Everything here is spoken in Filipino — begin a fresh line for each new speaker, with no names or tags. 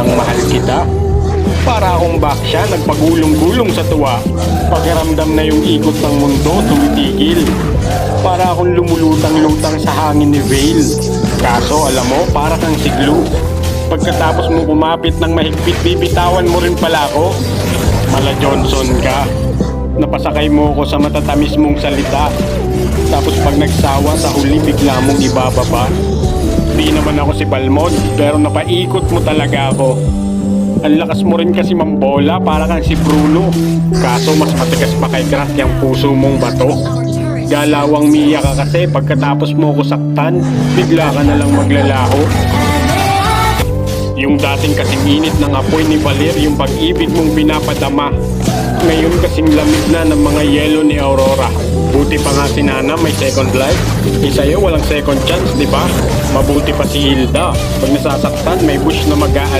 halatang mahal kita. Para akong baksya, nagpagulong-gulong sa tuwa. Pakiramdam na yung ikot ng mundo, tumitigil. Para akong lumulutang-lutang sa hangin ni Vale. Kaso alam mo, para kang siglo. Pagkatapos mo kumapit ng mahigpit, bibitawan mo rin pala ako. Mala Johnson ka. Napasakay mo ko sa matatamis mong salita. Tapos pag nagsawa sa huli, bigla mong ibababa. Di naman ako si Balmond, pero napaikot mo talaga ako. Ang lakas mo rin kasi mambola, para kang si Bruno. Kaso mas matigas pa kay Crack yung puso mong bato. Galawang Mia ka kasi, pagkatapos mo ko saktan, bigla ka na lang maglalaho. Yung dating kasing init ng apoy ni Valer, yung pag-ibig mong pinapadama. Ngayon kasing lamig na ng mga yelo ni Aurora. Buti pa nga si Nana may second life. Sa'yo walang second chance, di ba? Mabuti pa si Hilda. Pag nasasaktan, may bush na mag-aalala.